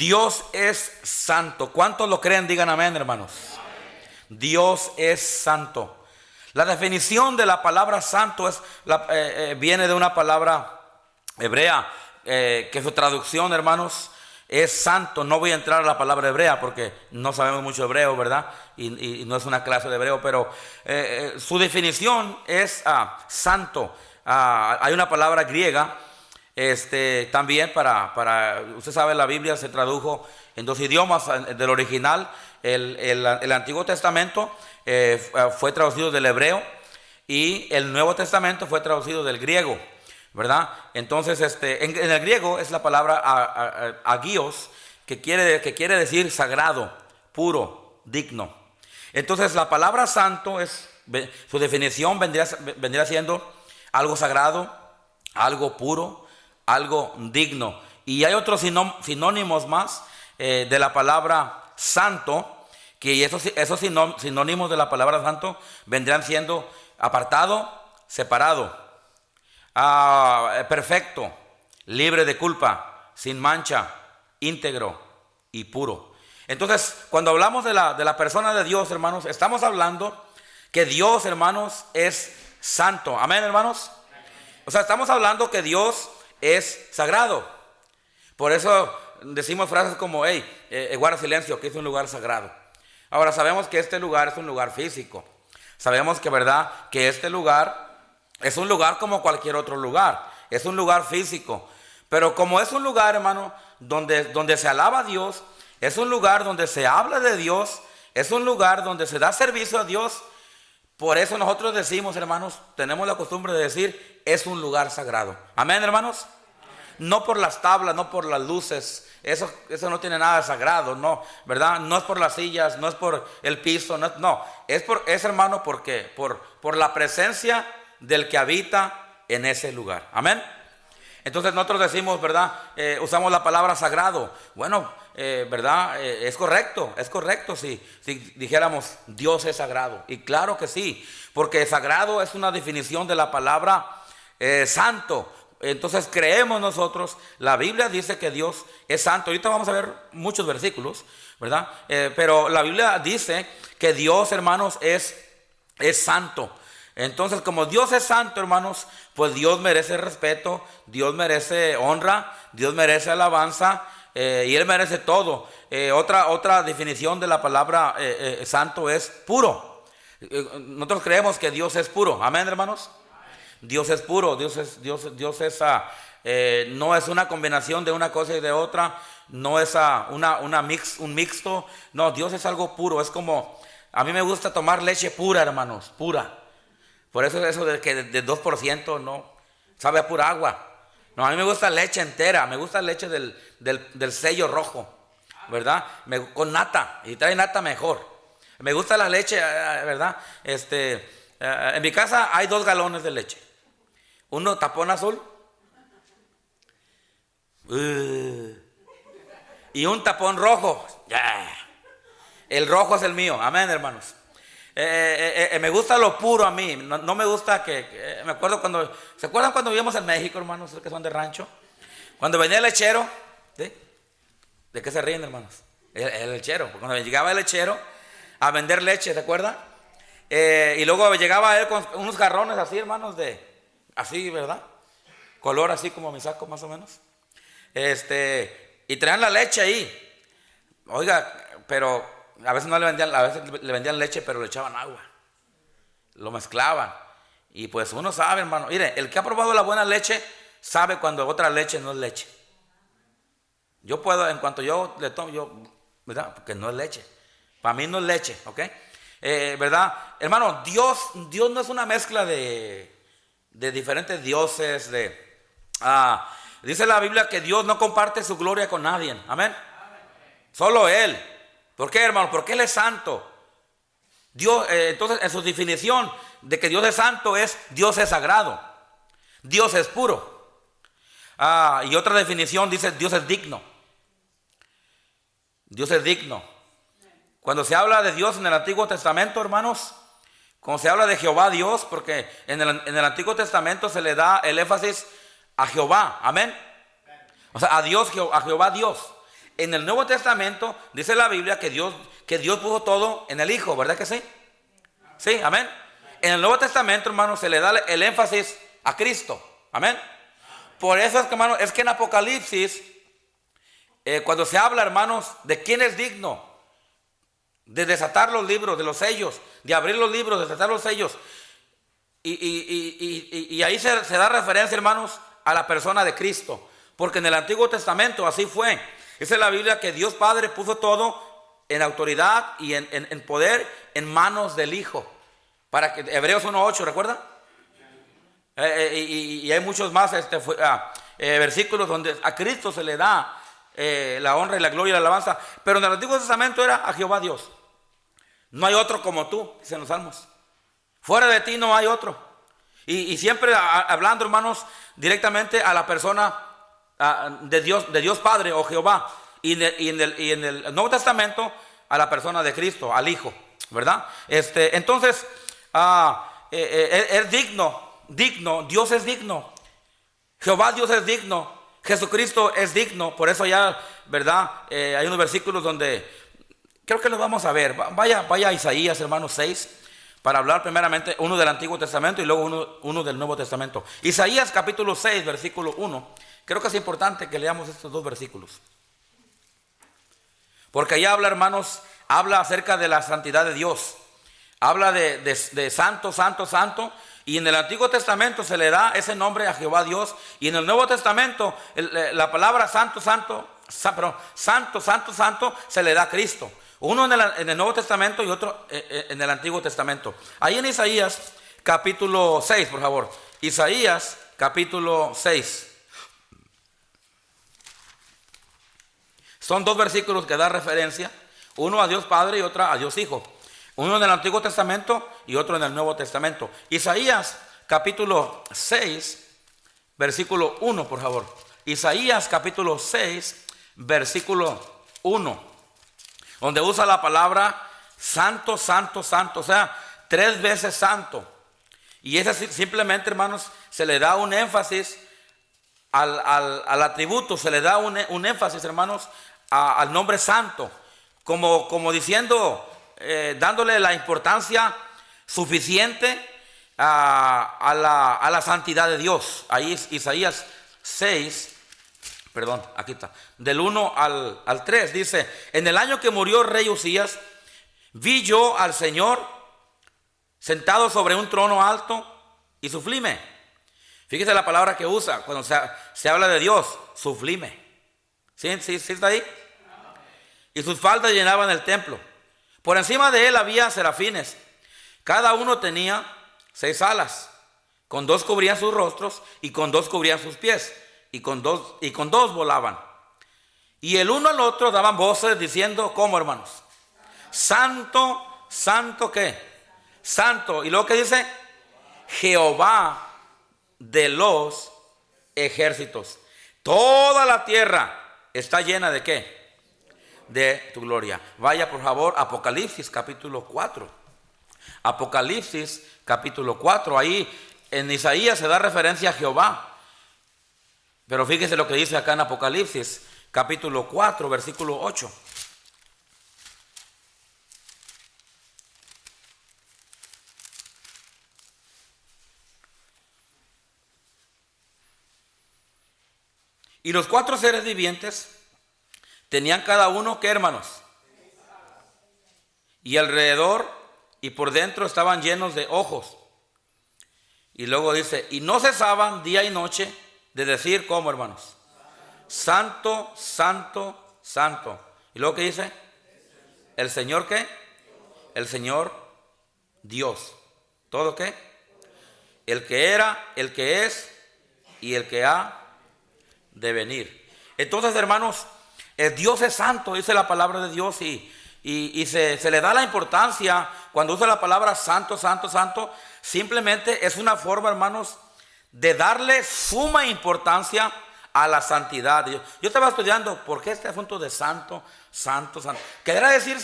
Dios es santo. ¿Cuántos lo creen? Digan amén, hermanos. Dios es santo. La definición de la palabra santo viene de una palabra hebrea, que su traducción, hermanos, es santo. No voy a entrar a la palabra hebrea porque no sabemos mucho hebreo, ¿verdad? Y no es una clase de hebreo, pero su definición es santo. Hay una palabra griega. También usted sabe, la Biblia se tradujo en dos idiomas del original. El Antiguo Testamento fue traducido del hebreo y el Nuevo Testamento fue traducido del griego, ¿verdad? Entonces, en el griego es la palabra agios, que quiere decir sagrado, puro, digno. Entonces, la palabra santo su definición vendría siendo algo sagrado, algo puro, algo digno. Y hay otros sinónimos más de la palabra santo, que esos sinónimos de la palabra santo vendrían siendo apartado, separado, perfecto, libre de culpa, sin mancha, íntegro y puro. Entonces, cuando hablamos de la persona de Dios, hermanos, estamos hablando que Dios, hermanos, es santo. Amén, hermanos. O sea, estamos hablando que Dios es sagrado. Por eso decimos frases como: hey, guarda silencio, que es un lugar sagrado. Ahora, sabemos que este lugar es un lugar físico. Sabemos que, verdad, que este lugar es un lugar como cualquier otro lugar. Es un lugar físico. Pero como es un lugar, hermano, donde se alaba a Dios, es un lugar donde se habla de Dios, es un lugar donde se da servicio a Dios. Por eso nosotros decimos, hermanos, tenemos la costumbre de decir: es un lugar sagrado. Amén, hermanos. No por las tablas, no por las luces. Eso no tiene nada de sagrado, no, ¿verdad? No es por las sillas, no es por el piso, no. Es, hermano, porque por la presencia del que habita en ese lugar. Amén. Entonces nosotros decimos, ¿verdad? Usamos la palabra sagrado. Bueno, ¿verdad? Es correcto si dijéramos Dios es sagrado. Y claro que sí, porque sagrado es una definición de la palabra santo. Entonces creemos nosotros, la Biblia dice que Dios es santo. Ahorita vamos a ver muchos versículos, ¿verdad? Pero la Biblia dice que Dios, hermanos, es santo. Entonces, como Dios es santo, hermanos, pues Dios merece respeto, Dios merece honra, Dios merece alabanza, y Él merece todo. Otra definición de la palabra santo es puro. Nosotros creemos que Dios es puro. Amén, hermanos. Dios es puro. Dios no es una combinación de una cosa y de otra. No es un mixto. No, Dios es algo puro. Es como, a mí me gusta tomar leche pura, hermanos, pura. Por eso de que de 2% no sabe a pura agua. No, a mí me gusta leche entera. Me gusta leche del sello rojo, ¿verdad? Con nata. Y trae nata mejor. Me gusta la leche, ¿verdad? En mi casa hay 2 galones de leche. Uno tapón azul y un tapón rojo. El rojo es el mío. Amén, hermanos. Me gusta lo puro a mí. No me gusta me acuerdo ¿se acuerdan cuando vivíamos en México, hermanos, que son de rancho? Cuando venía el lechero, ¿sí? ¿De qué se ríen, hermanos? El lechero. Cuando llegaba el lechero a vender leche, ¿se acuerdan? Y luego llegaba él con unos jarrones así, hermanos, así, ¿verdad? Color así como mi saco, más o menos. Y traían la leche ahí. Oiga, pero a veces no le vendían, a veces le vendían leche, pero le echaban agua. Lo mezclaban. Y pues uno sabe, hermano. Mire, el que ha probado la buena leche sabe cuando otra leche no es leche. Yo puedo, en cuanto yo le tomo, ¿verdad? Porque no es leche. Para mí no es leche, ¿ok? ¿Verdad? Hermano, Dios no es una mezcla de diferentes dioses. Dice la Biblia que Dios no comparte su gloria con nadie. Amén. Solo Él. ¿Por qué, hermano? Porque Él es santo. Dios, entonces, en su definición de que Dios es santo es: Dios es sagrado, Dios es puro. Y otra definición dice: Dios es digno. Dios es digno. Cuando se habla de Dios en el Antiguo Testamento, hermanos, cuando se habla de Jehová Dios, porque en el Antiguo Testamento se le da el énfasis a Jehová. Amén. O sea, a Dios, a Jehová Dios. en el Nuevo Testamento dice la Biblia que Dios puso todo en el Hijo, ¿verdad que sí? Sí, amén. En el Nuevo Testamento, hermanos, se le da el énfasis a Cristo, amén. Por eso es que, hermanos, es que en Apocalipsis, cuando se habla, hermanos, de quién es digno de desatar los libros, de los sellos, de abrir los libros, de desatar los sellos, y ahí se da referencia, hermanos, a la persona de Cristo, porque en el Antiguo Testamento así fue. Dice la Biblia que Dios Padre puso todo en autoridad y en poder en manos del Hijo. Para que Hebreos 1:8, ¿recuerdan? Y hay muchos más versículos donde a Cristo se le da la honra y la gloria y la alabanza. Pero en el Antiguo Testamento era a Jehová Dios. No hay otro como tú, dicen los salmos. Fuera de ti no hay otro. Y siempre hablando, hermanos, directamente a la persona de Dios Padre o Jehová. Y en el Nuevo Testamento a la persona de Cristo, al Hijo, ¿verdad? Entonces, es digno, Dios es digno. Jehová Dios es digno. Jesucristo es digno. Por eso ya, ¿verdad? Hay unos versículos donde creo que los vamos a ver. Vaya a Isaías, hermanos, 6. Para hablar primeramente uno del Antiguo Testamento y luego uno del Nuevo Testamento. Isaías capítulo 6, versículo 1. Creo que es importante que leamos estos dos versículos. Porque ahí habla, hermanos, habla acerca de la santidad de Dios. Habla de santo, santo, santo. Y en el Antiguo Testamento se le da ese nombre a Jehová Dios. Y en el Nuevo Testamento la palabra santo, santo, santo, santo, santo se le da a Cristo. Uno en el Nuevo Testamento y otro en el Antiguo Testamento. Ahí en Isaías capítulo 6, por favor. Isaías capítulo 6. Son dos versículos que dan referencia. Uno a Dios Padre y otro a Dios Hijo. Uno en el Antiguo Testamento y otro en el Nuevo Testamento. Isaías capítulo 6, versículo 1, por favor. Isaías capítulo 6, versículo 1. Donde usa la palabra santo, santo, santo. O sea, 3 veces santo. Y ese simplemente, hermanos, se le da un énfasis al atributo. Se le da un énfasis, hermanos, al nombre santo. Como diciendo, dándole la importancia suficiente a la santidad de Dios. Ahí es Isaías 6. Perdón, aquí está. Del 1 al 3 dice: en el año que murió el rey Usías, vi yo al Señor sentado sobre un trono alto y sublime. Fíjese la palabra que usa cuando se habla de Dios, sublime. ¿Sí está ahí? Y sus faldas llenaban el templo. Por encima de él había serafines. Cada uno tenía 6 alas. Con 2 cubrían sus rostros y con 2 cubrían sus pies. Y con dos volaban. Y el uno al otro daban voces diciendo, ¿cómo, hermanos? Santo, santo, ¿qué? Santo. Y luego que dice, Jehová de los ejércitos. Toda la tierra está llena de ¿qué? De tu gloria. Vaya por favor, Apocalipsis capítulo 4. Apocalipsis capítulo 4. Ahí en Isaías se da referencia a Jehová. Pero fíjese lo que dice acá en Apocalipsis, capítulo 4, versículo 8. Y los 4 seres vivientes tenían cada uno, ¿qué, hermanos? Y alrededor y por dentro estaban llenos de ojos. Y luego dice, y no cesaban día y noche de decir, ¿cómo, hermanos? Santo, santo, santo. ¿Y luego qué dice? ¿El Señor qué? El Señor Dios. ¿Todo qué? El que era, el que es y el que ha de venir. Entonces, hermanos, Dios es santo, dice la palabra de Dios, y se le da la importancia cuando usa la palabra santo, santo, santo. Simplemente es una forma, hermanos, de darle suma importancia a la santidad. Yo estaba estudiando por qué este asunto de santo, santo, santo. Quería decir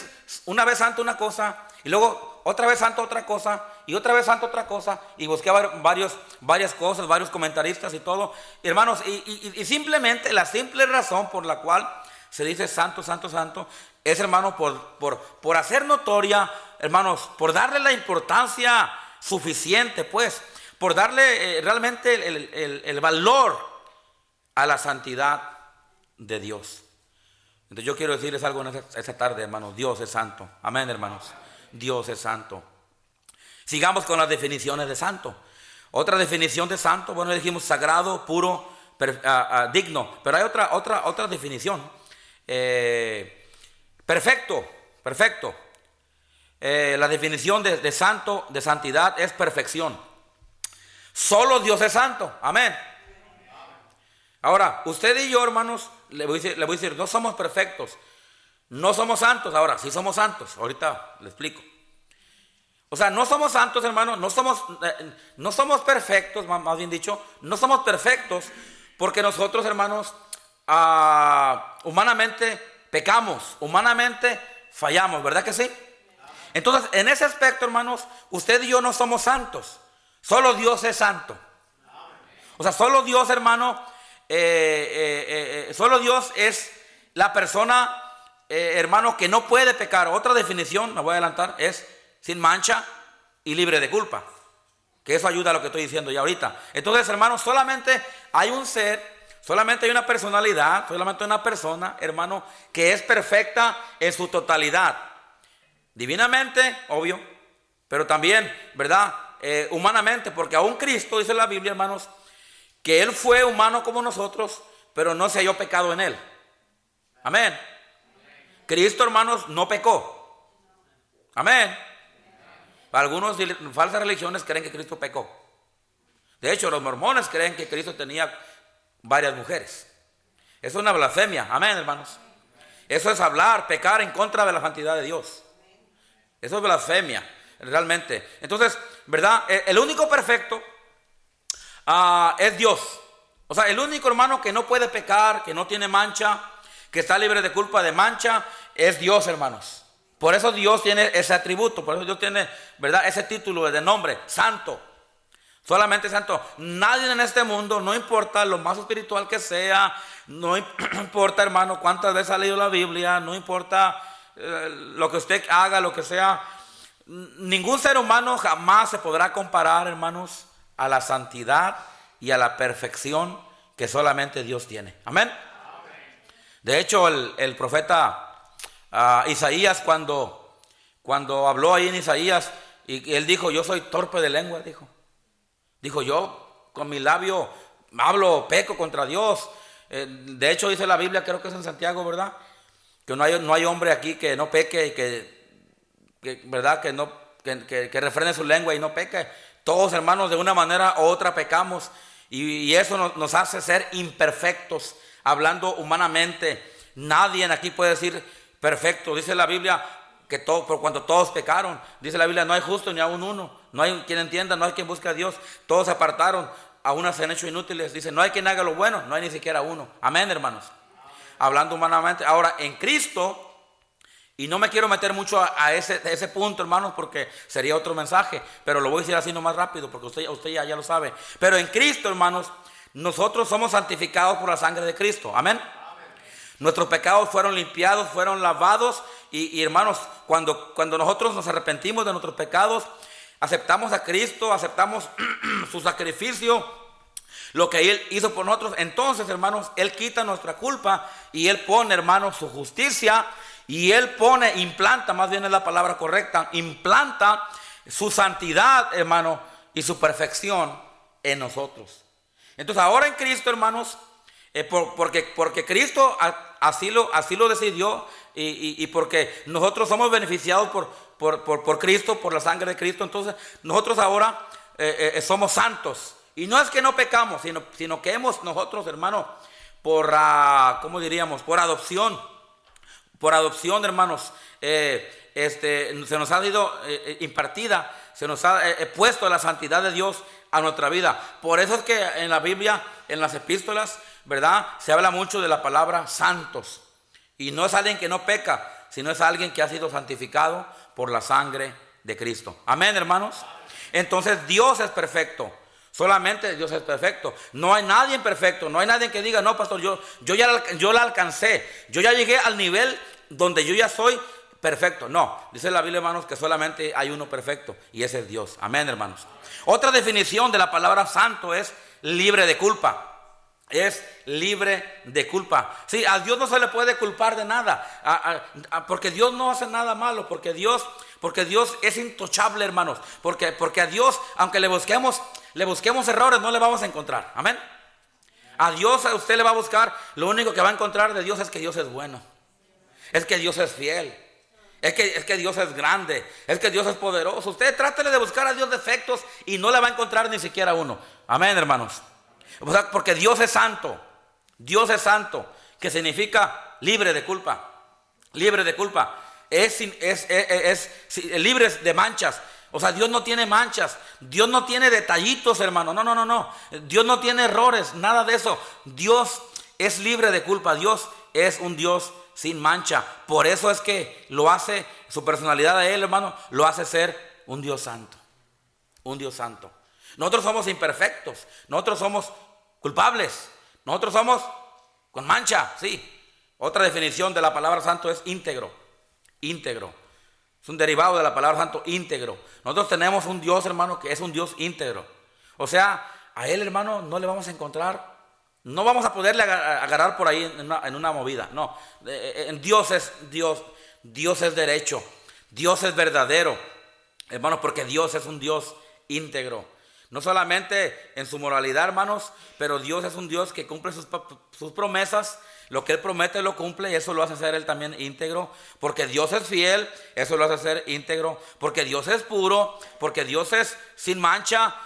una vez santo una cosa y luego otra vez santo otra cosa y otra vez santo otra cosa, y busqué varias cosas, varios comentaristas y todo, hermanos, y simplemente la simple razón por la cual se dice santo, santo, santo, es, hermano, por hacer notoria, hermanos, por darle la importancia suficiente, pues, por darle realmente el valor a la santidad de Dios. Entonces yo quiero decirles algo en esta tarde, hermanos. Dios es santo. Amén, hermanos. Dios es santo. Sigamos con las definiciones de santo. Otra definición de santo, bueno, dijimos sagrado, puro, digno. Pero hay otra definición. Perfecto. La definición de santo, de santidad, es perfección. Solo Dios es santo. Amén. Ahora, usted y yo, hermanos, le voy a decir, no somos perfectos, no somos santos. Ahora, sí somos santos, ahorita le explico. O sea, no somos santos, hermanos, no somos perfectos, más bien dicho, no somos perfectos porque nosotros, hermanos, humanamente pecamos, humanamente fallamos, ¿verdad que sí? Entonces, en ese aspecto, hermanos, usted y yo no somos santos, solo Dios es santo. O sea, solo Dios, hermano, solo Dios es la persona, hermano, que no puede pecar. Otra definición, me voy a adelantar, es sin mancha y libre de culpa. Que eso ayuda a lo que estoy diciendo ya ahorita. Entonces, hermano, solamente hay un ser, solamente hay una personalidad, solamente una persona, hermano, que es perfecta en su totalidad. Divinamente, obvio, pero también, ¿verdad? Humanamente, porque aún Cristo, dice la Biblia, hermanos, que Él fue humano como nosotros, pero no se halló pecado en Él. Amén. Cristo, hermanos, no pecó. Amén. Algunos falsas religiones creen que Cristo pecó. De hecho, los mormones creen que Cristo tenía varias mujeres. Eso es una blasfemia. Amén, hermanos. Eso es hablar, pecar en contra de la santidad de Dios. Eso es blasfemia, realmente. Entonces, ¿verdad? El único perfecto es Dios. O sea, el único, hermano, que no puede pecar, que no tiene mancha, que está libre de culpa de mancha, es Dios, hermanos. Por eso Dios tiene ese atributo, por eso Dios tiene, ¿verdad?, ese título de nombre, santo. Solamente santo. Nadie en este mundo, no importa lo más espiritual que sea, no importa, hermano, cuántas veces ha leído la Biblia, no importa lo que usted haga, lo que sea, ningún ser humano jamás se podrá comparar, hermanos, a la santidad y a la perfección que solamente Dios tiene. Amén. De hecho, el profeta Isaías, cuando habló ahí en Isaías, y él dijo, yo soy torpe de lengua, dijo, yo con mi labio hablo, peco contra Dios. De hecho, dice la Biblia, creo que es en Santiago, ¿verdad?, que no hay hombre aquí que no peque y que ¿verdad?, que refrene su lengua y no peque. Todos, hermanos, de una manera u otra pecamos, y eso nos hace ser imperfectos, hablando humanamente. Nadie aquí puede decir perfecto. Dice la Biblia que por cuanto todos pecaron, dice la Biblia, no hay justo ni aún uno, no hay quien entienda, no hay quien busque a Dios, todos se apartaron, a unas se han hecho inútiles. Dice, no hay quien haga lo bueno, no hay ni siquiera uno. Amén, hermanos. Hablando humanamente. Ahora, en Cristo, y no me quiero meter mucho a ese punto, hermanos, porque sería otro mensaje, pero lo voy a decir así nomás rápido, porque usted ya lo sabe. Pero en Cristo, hermanos, nosotros somos santificados por la sangre de Cristo. Amén. Nuestros pecados fueron limpiados, fueron lavados, y hermanos, cuando nosotros nos arrepentimos de nuestros pecados, aceptamos a Cristo, aceptamos su sacrificio, lo que Él hizo por nosotros, entonces, hermanos, Él quita nuestra culpa y Él pone, hermanos, su justicia, y Él implanta, más bien es la palabra correcta, implanta su santidad, hermano, y su perfección en nosotros. Entonces, ahora en Cristo, hermanos, porque Cristo así lo decidió, y porque nosotros somos beneficiados por Cristo, por la sangre de Cristo, entonces nosotros ahora somos santos. Y no es que no pecamos, sino que nosotros, hermanos, ¿cómo diríamos? Por adopción, hermanos, se nos ha sido impartida, se nos ha puesto la santidad de Dios a nuestra vida. Por eso es que en la Biblia, en las epístolas, ¿verdad?, se habla mucho de la palabra santos. Y no es alguien que no peca, sino es alguien que ha sido santificado por la sangre de Cristo. Amén, hermanos. Entonces Dios es perfecto. Solamente Dios es perfecto. No hay nadie perfecto. No hay nadie que diga, no, pastor, yo la alcancé. Yo ya llegué al nivel donde yo ya soy perfecto. No, dice la Biblia, hermanos, que solamente hay uno perfecto, y ese es Dios. Amén, hermanos. Otra definición de la palabra santo es libre de culpa. Es libre de culpa. Sí, a Dios no se le puede culpar de nada, porque Dios no hace nada malo, porque Dios es intachable, hermanos. Porque a Dios, aunque le busquemos errores, no le vamos a encontrar. Amén. A Dios, a usted le va a buscar, lo único que va a encontrar de Dios es que Dios es bueno, es que Dios es fiel, es que Dios es grande, es que Dios es poderoso. Usted trátele de buscar a Dios defectos y no le va a encontrar ni siquiera uno. Amén, hermanos. O sea, porque Dios es santo, que significa libre de culpa. Libre de culpa es libre de manchas. O sea, Dios no tiene manchas, Dios no tiene detallitos, hermano. No. Dios no tiene errores, nada de eso. Dios es libre de culpa. Dios es un Dios sin mancha. Por eso es que lo hace, su personalidad de Él, hermano, lo hace ser un Dios santo. Un Dios santo. Nosotros somos imperfectos, nosotros somos culpables, nosotros somos con mancha, sí. Otra definición de la palabra santo es íntegro. Íntegro. Es un derivado de la palabra santo, íntegro. Nosotros tenemos un Dios, hermano, que es un Dios íntegro. O sea, a Él, hermano, no le vamos a encontrar, no vamos a poderle agarrar por ahí en una movida. No, Dios es Dios, Dios es derecho, Dios es verdadero, hermano, porque Dios es un Dios íntegro. No solamente en su moralidad, hermanos, pero Dios es un Dios que cumple sus promesas. Lo que Él promete lo cumple, y eso lo hace ser Él también íntegro. Porque Dios es fiel, eso lo hace ser íntegro. Porque Dios es puro, porque Dios es sin mancha,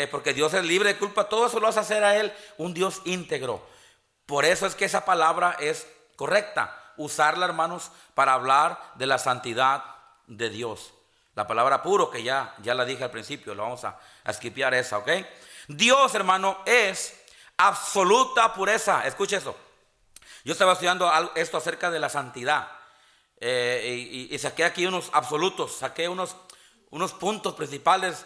porque Dios es libre de culpa. Todo eso lo hace hacer a Él un Dios íntegro. Por eso es que esa palabra es correcta, usarla, hermanos, para hablar de la santidad de Dios. La palabra puro, que ya la dije al principio, lo vamos a skipear esa, ¿ok? Dios, hermano, es absoluta pureza. Escuche eso. Yo estaba estudiando esto acerca de la santidad, y saqué aquí unos absolutos, saqué unos puntos principales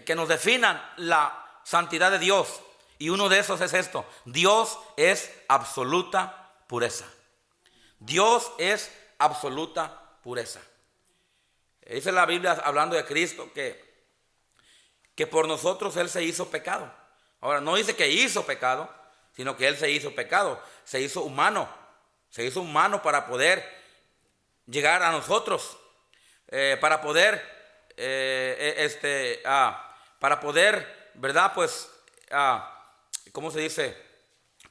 que nos definan la santidad de Dios. Y uno de esos es esto: Dios es absoluta pureza. Dios es absoluta pureza. Dice la Biblia, hablando de Cristo, que por nosotros Él se hizo pecado. Ahora, no dice que hizo pecado, sino que Él se hizo pecado, se hizo humano para poder llegar a nosotros, para poder, ¿verdad? Pues, ¿cómo se dice?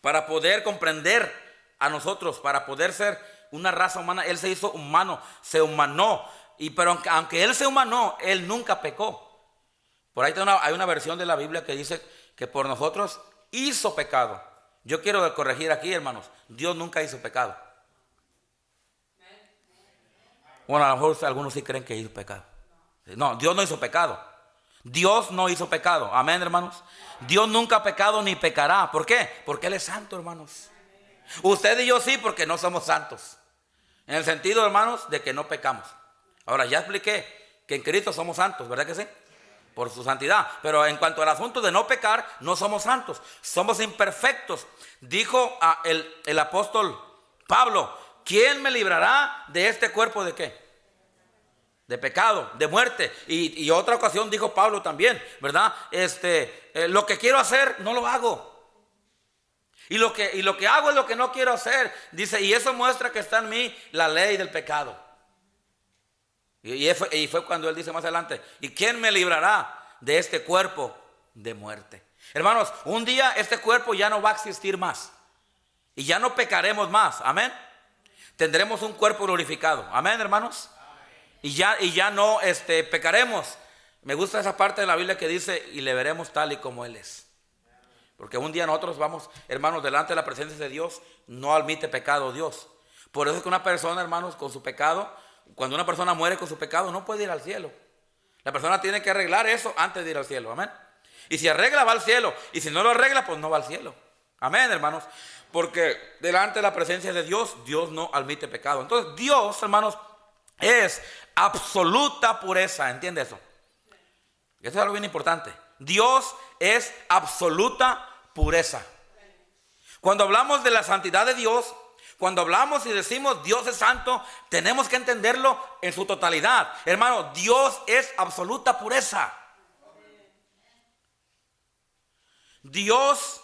Para poder comprender a nosotros, para poder ser una raza humana. Él se hizo humano, se humanó. Pero aunque Él se humanó, Él nunca pecó. Por ahí hay una versión de la Biblia que dice que por nosotros hizo pecado. Yo quiero corregir aquí, hermanos: Dios nunca hizo pecado. Bueno, a lo mejor algunos sí creen que hizo pecado. No, Dios no hizo pecado. Dios no hizo pecado. Amén, hermanos. Dios nunca ha pecado ni pecará. ¿Por qué? Porque Él es santo, hermanos. Usted y yo sí, porque no somos santos. En el sentido, hermanos, de que no pecamos. Ahora, ya expliqué que en Cristo somos santos, ¿verdad que sí? Por su santidad. Pero en cuanto al asunto de no pecar, no somos santos, somos imperfectos. Dijo el apóstol Pablo: ¿quién me librará de este cuerpo de qué? De pecado, de muerte. Y otra ocasión dijo Pablo también, ¿verdad? Lo que quiero hacer, no lo hago. Y lo que hago es lo que no quiero hacer. Dice, y eso muestra que está en mí la ley del pecado. Y fue cuando él dice más adelante: ¿y quién me librará de este cuerpo de muerte? Hermanos, un día este cuerpo ya no va a existir más, y ya no pecaremos más. Amén. Tendremos un cuerpo glorificado. Amén, hermanos. Y ya no pecaremos. Me gusta esa parte de la Biblia que dice: y le veremos tal y como Él es. Porque un día nosotros vamos, hermanos, delante de la presencia de Dios. No admite pecado Dios. Por eso es que una persona, hermanos, con su pecado, cuando una persona muere con su pecado, no puede ir al cielo. La persona tiene que arreglar eso antes de ir al cielo. Amén. Y si arregla, va al cielo. Y si no lo arregla, pues no va al cielo. Amén, hermanos. Porque delante de la presencia de Dios, Dios no admite pecado. Entonces Dios, hermanos, es absoluta pureza. ¿Entiende eso? Eso es algo bien importante. Dios es absoluta pureza. Cuando hablamos de la santidad de Dios, cuando hablamos y decimos Dios es santo, tenemos que entenderlo en su totalidad. Hermano, Dios es absoluta pureza. Dios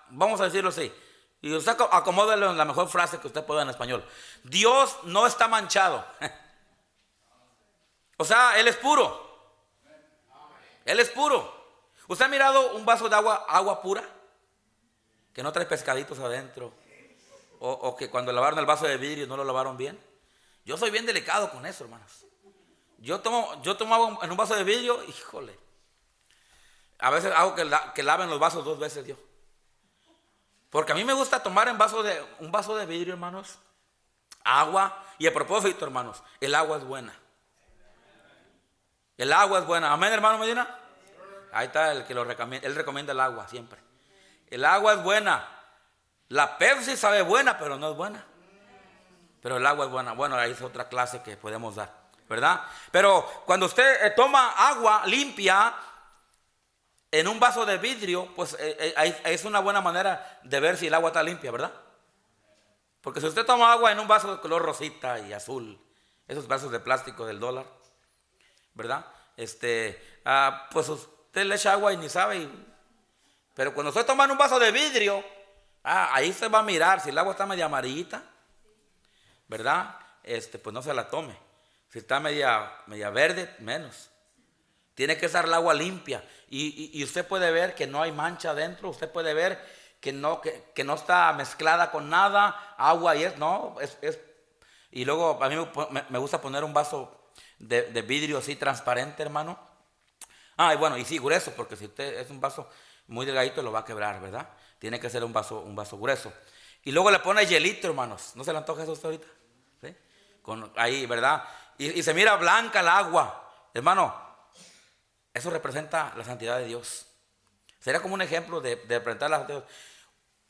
vamos a decirlo así, y usted acomódelo en la mejor frase que usted pueda en español. Dios no está manchado. O sea, Él es puro. Él es puro. ¿Usted ha mirado un vaso de agua pura? Que no trae pescaditos adentro. O que cuando lavaron el vaso de vidrio no lo lavaron bien. Yo soy bien delicado con eso, hermanos. Yo tomo agua en un vaso de vidrio, híjole. A veces hago que laven los vasos 2 veces yo. Porque a mí me gusta tomar un vaso de vidrio, hermanos, agua. Y a propósito, hermanos, el agua es buena. El agua es buena. Amén, hermano Medina. Ahí está el que lo recomienda. Él recomienda el agua siempre. El agua es buena. La Pepsi sabe buena, pero no es buena. Pero el agua es buena. Bueno, ahí es otra clase que podemos dar, ¿verdad? Pero cuando usted toma agua limpia en un vaso de vidrio, pues es una buena manera de ver si el agua está limpia, ¿verdad? Porque si usted toma agua en un vaso de color rosita y azul, esos vasos de plástico del dólar, ¿verdad? Pues usted le echa agua y ni sabe. Pero cuando usted toma en un vaso de vidrio, ahí se va a mirar si el agua está media amarillita, ¿verdad? Pues no se la tome. Si está media verde, menos. Tiene que estar el agua limpia. Y usted puede ver que no hay mancha adentro. Usted puede ver que no está mezclada con nada. Agua y y luego a mí me gusta poner un vaso de vidrio así transparente, hermano. Y bueno, y sí, grueso, porque si usted es un vaso muy delgadito lo va a quebrar, ¿verdad? Tiene que ser un vaso grueso. Y luego le pone hielito, hermanos. ¿No se le antoja eso a usted ahorita? ¿Sí? Ahí, ¿verdad? Y se mira blanca el agua. Hermano, eso representa la santidad de Dios. Sería como un ejemplo de representar la santidad de Dios.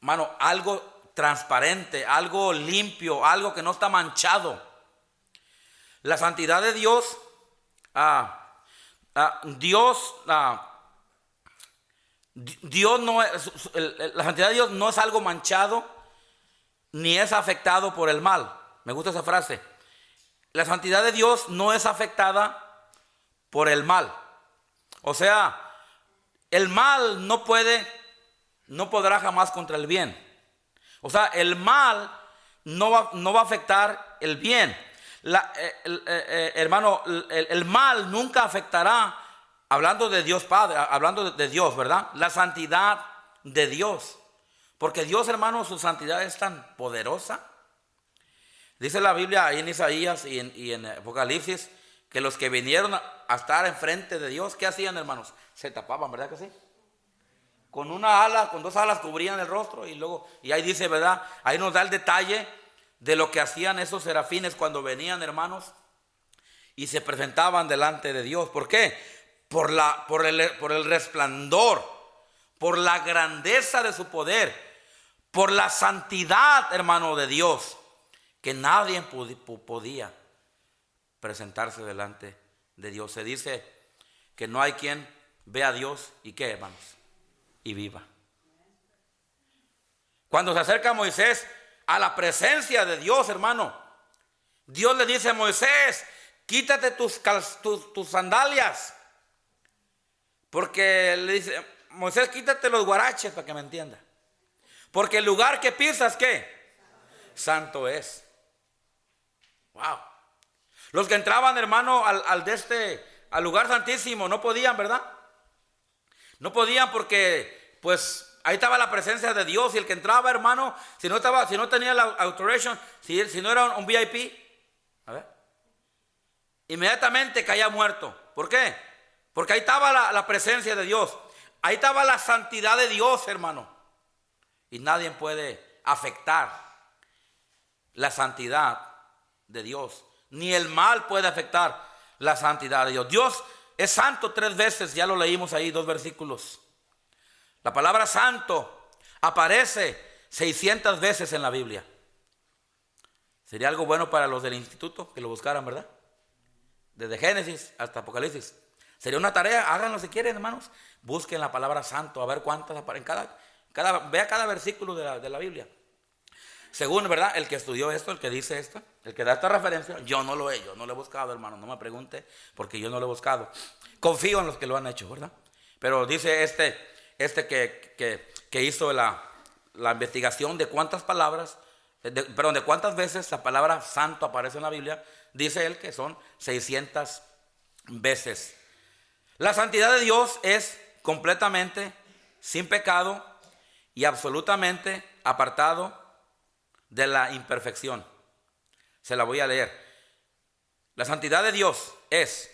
Hermano, algo transparente, algo limpio, algo que no está manchado. La santidad de Dios, Dios no es, la santidad de Dios no es algo manchado ni es afectado por el mal. Me gusta esa frase. La santidad de Dios no es afectada por el mal. O sea, el mal no podrá jamás contra el bien. O sea, el mal no va a afectar el bien. Hermano, el mal nunca afectará, hablando de Dios Padre, hablando de Dios, ¿verdad? La santidad de Dios. Porque Dios, hermano, su santidad es tan poderosa. Dice la Biblia ahí en Isaías y en Apocalipsis que los que vinieron a estar enfrente de Dios, ¿qué hacían, hermanos? Se tapaban, ¿verdad que sí? Con 2 alas cubrían el rostro y ahí dice, ¿verdad? Ahí nos da el detalle de lo que hacían esos serafines cuando venían, hermanos, y se presentaban delante de Dios. ¿Por qué? Por el resplandor, por la grandeza de su poder, por la santidad, hermano, de Dios, que nadie podía presentarse delante de Dios. Se dice que no hay quien vea a Dios y qué, hermanos, y viva. Cuando se acerca Moisés a la presencia de Dios, hermano, Dios le dice a Moisés: quítate tus sandalias. Porque le dice: Moisés, quítate los guaraches, para que me entienda. Porque el lugar que pisas, ¿qué? Santo es. Wow. Los que entraban, hermano, al lugar santísimo no podían, ¿verdad? No podían porque, pues, ahí estaba la presencia de Dios. Y el que entraba, hermano, si no tenía la authorization, si no era un VIP, a ver, inmediatamente caía muerto. ¿Por qué? Porque ahí estaba la presencia de Dios. Ahí estaba la santidad de Dios, hermano. Y nadie puede afectar la santidad de Dios. Ni el mal puede afectar la santidad de Dios. Dios es santo 3 veces. Ya lo leímos ahí, 2 versículos. La palabra santo aparece 600 veces en la Biblia. Sería algo bueno para los del instituto que lo buscaran, ¿verdad? Desde Génesis hasta Apocalipsis. Sería una tarea, háganlo si quieren, hermanos. Busquen la palabra santo, a ver cuántas aparecen. Vea cada versículo de la Biblia. Según, ¿verdad? El que estudió esto, el que dice esto, el que da esta referencia, yo no lo he buscado, hermano. No me pregunte, porque yo no lo he buscado. Confío en los que lo han hecho, ¿verdad? Pero dice que hizo la investigación de cuántas palabras, de cuántas veces la palabra santo aparece en la Biblia. Dice él que son 600 veces. La santidad de Dios es completamente sin pecado y absolutamente apartado de la imperfección. Se la voy a leer. La santidad de Dios es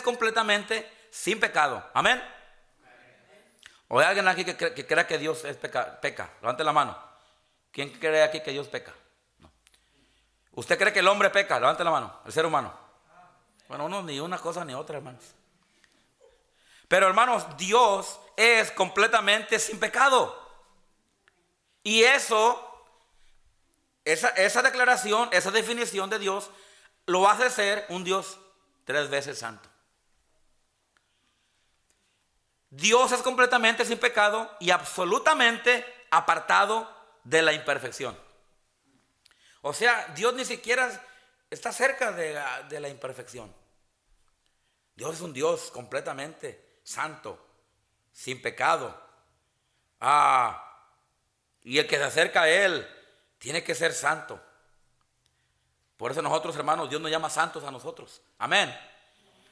completamente sin pecado. Amén. ¿O hay alguien aquí que crea que Dios peca? Levante la mano. ¿Quién cree aquí que Dios peca? No. ¿Usted cree que el hombre peca? Levante la mano. El ser humano. Bueno, uno ni una cosa ni otra, hermanos. Pero, hermanos, Dios es completamente sin pecado. Y esa declaración, esa definición de Dios, lo hace ser un Dios 3 veces santo. Dios es completamente sin pecado y absolutamente apartado de la imperfección. O sea, Dios ni siquiera está cerca de la imperfección. Dios es un Dios completamente santo, sin pecado. Y el que se acerca a Él tiene que ser santo. Por eso nosotros, hermanos, Dios nos llama santos a nosotros. Amén.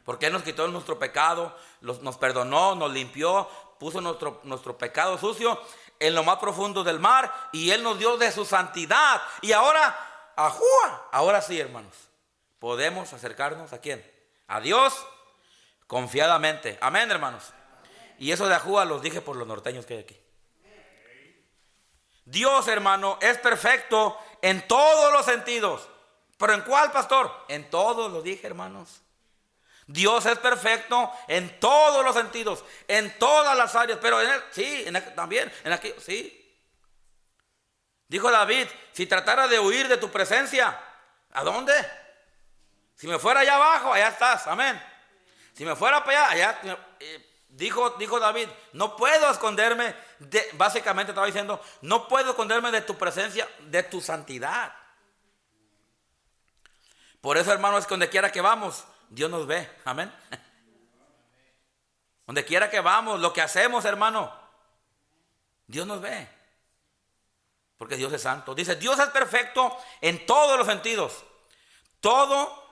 Porque Él nos quitó nuestro pecado, nos perdonó, nos limpió, puso nuestro pecado sucio en lo más profundo del mar y Él nos dio de su santidad. Y ahora sí, hermanos, podemos acercarnos ¿a quién? A Dios confiadamente. Amén, hermanos. Y eso de ajúa los dije por los norteños que hay aquí. Dios, hermano, es perfecto en todos los sentidos. ¿Pero en cuál, pastor? En todos, lo dije, hermanos. Dios es perfecto en todos los sentidos, en todas las áreas, pero también, en aquí, sí. Dijo David, si tratara de huir de tu presencia, ¿a dónde? Si me fuera allá abajo, allá estás, amén. Si me fuera para allá, dijo David, no puedo esconderme, básicamente estaba diciendo, no puedo esconderme de tu presencia, de tu santidad. Por eso, hermano, es que donde quiera que vamos, Dios nos ve, amén. Donde quiera que vamos, lo que hacemos, hermano, Dios nos ve. Porque Dios es santo. Dice, Dios es perfecto en todos los sentidos. Todo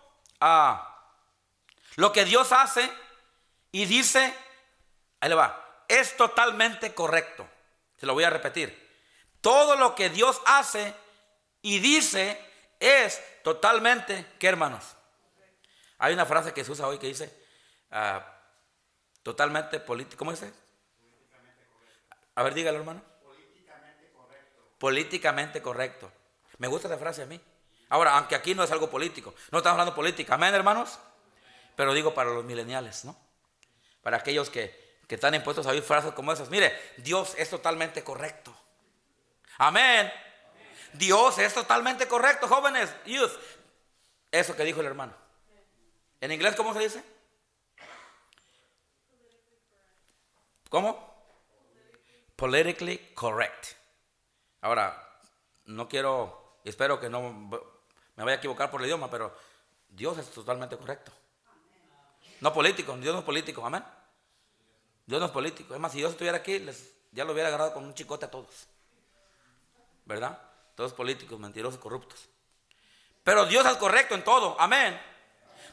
lo que Dios hace y dice, ahí le va, es totalmente correcto. Se lo voy a repetir. Todo lo que Dios hace y dice es totalmente, ¿qué, hermanos? Hay una frase que se usa hoy que dice totalmente político. ¿Cómo dice? Políticamente correcto. A ver, dígalo, hermano. Políticamente correcto. Políticamente correcto. Me gusta esa frase a mí. Ahora, aunque aquí no es algo político, no estamos hablando política, amén, hermanos. Pero digo para los millennials, ¿no? Para aquellos que están impuestos a oír frases como esas. Mire, Dios es totalmente correcto. Amén. Dios es totalmente correcto, jóvenes, youth. Eso que dijo el hermano. ¿En inglés cómo se dice? ¿Cómo? Politically correct. Ahora, no quiero, espero que no me vaya a equivocar por el idioma, pero Dios es totalmente correcto. No político, Dios no es político, amén. Dios no es político. Es más, si Dios estuviera aquí, ya lo hubiera agarrado con un chicote a todos. ¿Verdad? Todos políticos, mentirosos, corruptos. Pero Dios es correcto en todo, amén.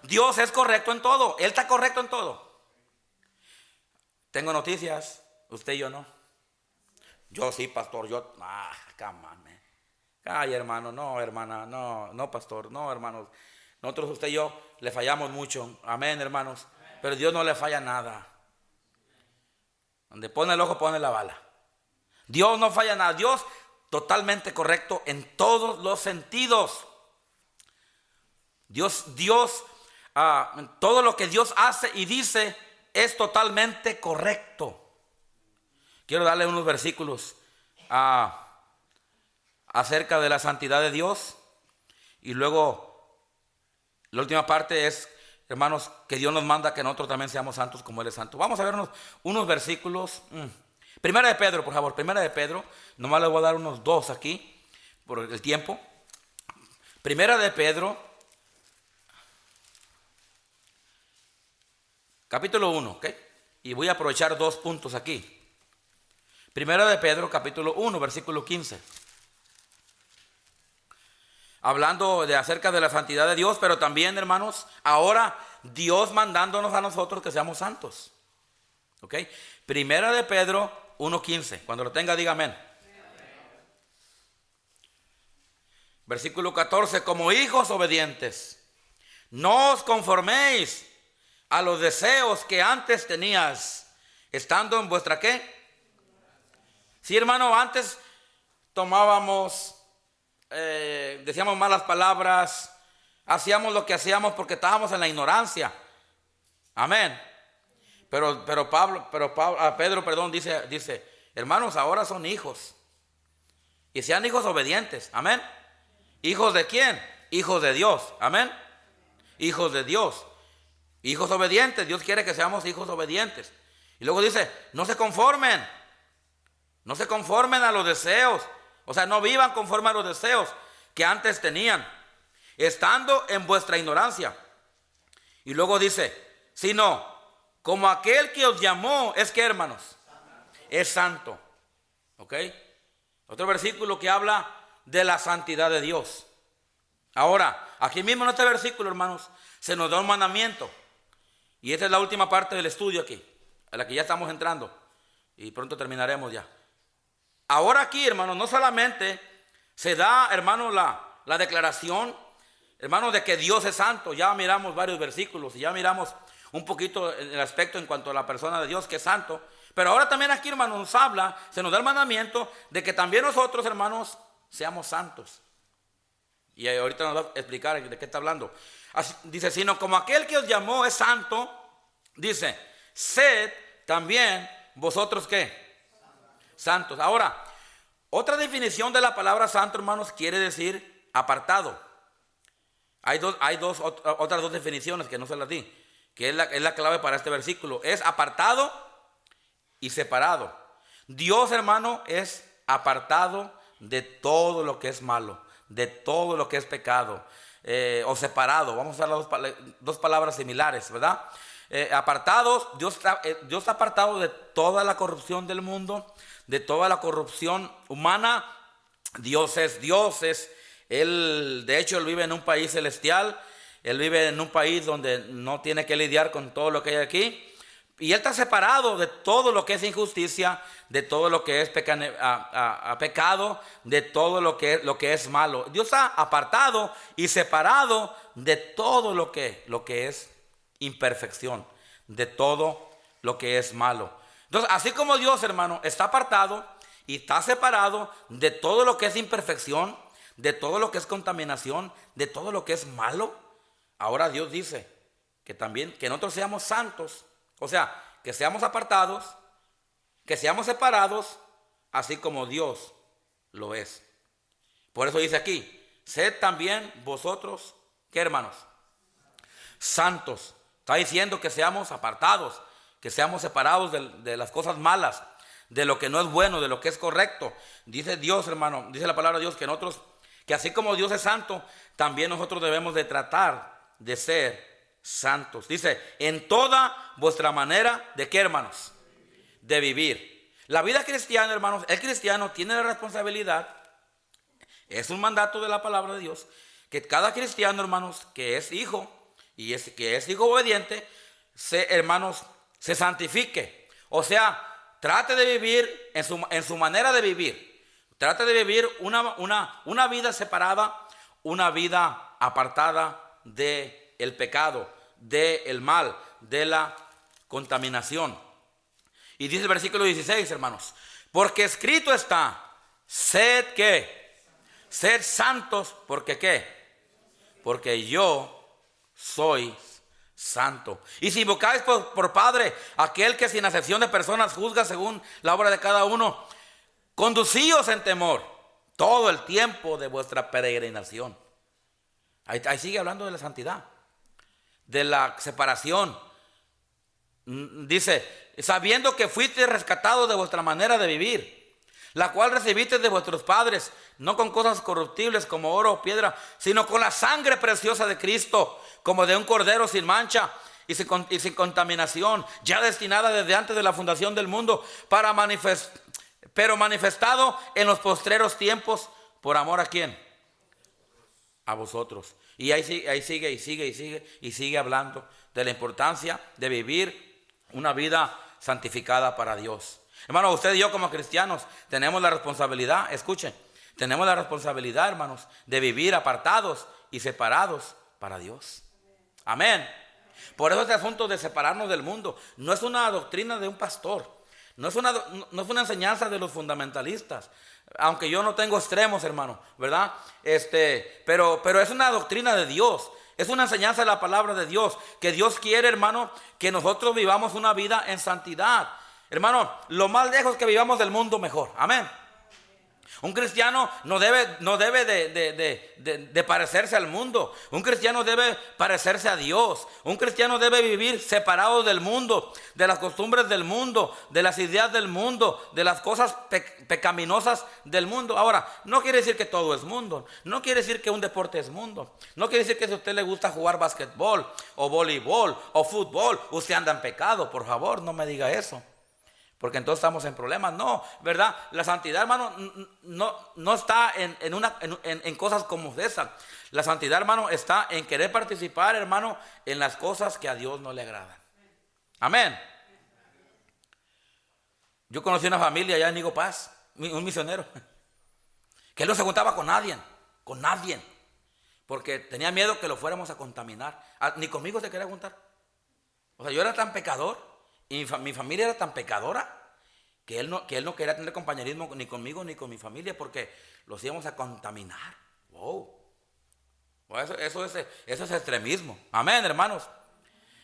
Dios es correcto en todo. Él está correcto en todo. Tengo noticias, usted y yo no. Yo sí, pastor, come on, man. Ay, hermano, no, hermana, no, pastor, no, hermanos. Nosotros, usted y yo, le fallamos mucho. Amén, hermanos. Pero Dios no le falla nada. Donde pone el ojo, pone la bala. Dios no falla nada. Dios totalmente correcto en todos los sentidos. Dios, todo lo que Dios hace y dice es totalmente correcto. Quiero darle unos versículos acerca de la santidad de Dios. Y luego, la última parte es hermanos, que Dios nos manda que nosotros también seamos santos como Él es santo. Vamos a ver unos versículos. Primera de Pedro, por favor. Primera de Pedro. Nomás les voy a dar unos dos aquí por el tiempo. Primera de Pedro, capítulo 1, ¿ok? Y voy a aprovechar 2 puntos aquí. Primera de Pedro, capítulo 1, versículo 15. Hablando acerca de la santidad de Dios, pero también, hermanos, ahora Dios mandándonos a nosotros que seamos santos. ¿Ok? Primera de Pedro 1:15. Cuando lo tenga, diga amén. Versículo 14. Como hijos obedientes, no os conforméis a los deseos que antes tenías, estando en vuestra ¿qué? Sí, hermano, antes tomábamos, decíamos malas palabras, hacíamos lo que hacíamos porque estábamos en la ignorancia. Amén. Pero Pedro, dice, hermanos, ahora son hijos. Y sean hijos obedientes. Amén. ¿Hijos de quién? Hijos de Dios. Amén. Hijos de Dios. Hijos obedientes. Dios quiere que seamos hijos obedientes. Y luego dice, no se conformen. No se conformen a los deseos. O sea, no vivan conforme a los deseos que antes tenían, estando en vuestra ignorancia. Y luego dice, sino como aquel que os llamó, ¿es qué, hermanos? Es santo. ¿Ok? Otro versículo que habla de la santidad de Dios. Ahora, aquí mismo en este versículo, hermanos, se nos da un mandamiento. Y esta es la última parte del estudio aquí, a la que ya estamos entrando. Y pronto terminaremos ya. Ahora aquí, hermanos, no solamente se da, hermanos, la declaración, hermanos, de que Dios es santo. Ya miramos varios versículos y ya miramos un poquito el aspecto en cuanto a la persona de Dios, que es santo. Pero ahora también aquí, hermanos, nos habla, se nos da el mandamiento de que también nosotros, hermanos, seamos santos. Y ahorita nos va a explicar de qué está hablando. Así, dice, sino como aquel que os llamó es santo, dice, sed también vosotros ¿qué? Santos. Ahora, otra definición de la palabra santo, hermanos, quiere decir apartado. Hay otras dos definiciones que no se las di, que es la clave para este versículo. Es apartado y separado. Dios, hermano, es apartado de todo lo que es malo, de todo lo que es pecado, o separado. Vamos a usar dos palabras similares, ¿verdad? Apartados, Dios está apartado de toda la corrupción del mundo, de toda la corrupción humana. Dios es Él, de hecho, Él vive en un país celestial. Él vive en un país donde no tiene que lidiar con todo lo que hay aquí. Y Él está separado de todo lo que es injusticia, de todo lo que es pecado, de todo lo que es malo. Dios está apartado y separado de todo lo que es imperfección, de todo lo que es malo. Entonces, así como Dios, hermano, está apartado y está separado de todo lo que es imperfección, de todo lo que es contaminación, de todo lo que es malo, ahora Dios dice que también que nosotros seamos santos, o sea, que seamos apartados, que seamos separados, así como Dios lo es. Por eso dice aquí, sed también vosotros, ¿qué, hermanos? Santos. Está diciendo que seamos apartados, que seamos separados de las cosas malas, de lo que no es bueno, de lo que es correcto. Dice Dios, hermano, dice la palabra de Dios que así como Dios es santo, también nosotros debemos de tratar de ser santos. Dice, en toda vuestra manera, ¿de qué, hermanos? De vivir. La vida cristiana, hermanos, el cristiano tiene la responsabilidad, es un mandato de la palabra de Dios, que cada cristiano, hermanos, que es hijo, y que es hijo obediente, hermanos, se santifique. O sea, trate de vivir en su manera de vivir. Trate de vivir una vida separada, una vida apartada del pecado, del mal, de la contaminación. Y dice el versículo 16, hermanos, porque escrito está, sed ¿qué? Sed santos, ¿porque qué? Porque yo soy santo. Y si invocáis por Padre aquel que sin acepción de personas juzga según la obra de cada uno, conducíos en temor todo el tiempo de vuestra peregrinación. Ahí sigue hablando de la santidad. de la separación. Dice, sabiendo que fuiste rescatados de vuestra manera de vivir, la cual recibiste de vuestros padres, no con cosas corruptibles como oro o piedra, sino con la sangre preciosa de Cristo, como de un cordero sin mancha y sin contaminación, ya destinada desde antes de la fundación del mundo, pero manifestado en los postreros tiempos, por amor ¿a quién? A vosotros. Y ahí sigue hablando de la importancia de vivir una vida santificada para Dios. Hermano, usted y yo como cristianos tenemos la responsabilidad, escuchen, tenemos la responsabilidad, hermanos, de vivir apartados y separados para Dios. Amén. Por eso este asunto de separarnos del mundo no es una doctrina de un pastor, no es una enseñanza de los fundamentalistas, aunque yo no tengo extremos, hermano, ¿verdad? Pero es una doctrina de Dios, es una enseñanza de la palabra de Dios, que Dios quiere, hermano, que nosotros vivamos una vida en santidad. Hermano, lo más lejos que vivamos del mundo, mejor. Amén. Un cristiano no debe de parecerse al mundo. Un cristiano debe parecerse a Dios. Un cristiano debe vivir separado del mundo, de las costumbres del mundo, de las ideas del mundo, de las cosas pecaminosas del mundo. Ahora, no quiere decir que todo es mundo. No quiere decir que un deporte es mundo. No quiere decir que si a usted le gusta jugar basquetbol o voleibol o fútbol, usted anda en pecado. Por favor, no me diga eso, porque entonces estamos en problemas. No, ¿verdad? La santidad, hermano, no está en cosas como esas. La santidad, hermano, está en querer participar, hermano, en las cosas que a Dios no le agradan. Amén. Yo conocí una familia allá en Higo Paz, un misionero, que él no se juntaba con nadie, porque tenía miedo que lo fuéramos a contaminar. Ni conmigo se quería juntar. O sea, yo era tan pecador. Y mi familia era tan pecadora que él no quería tener compañerismo ni conmigo ni con mi familia, porque los íbamos a contaminar. Wow. Eso es extremismo. Amén, hermanos.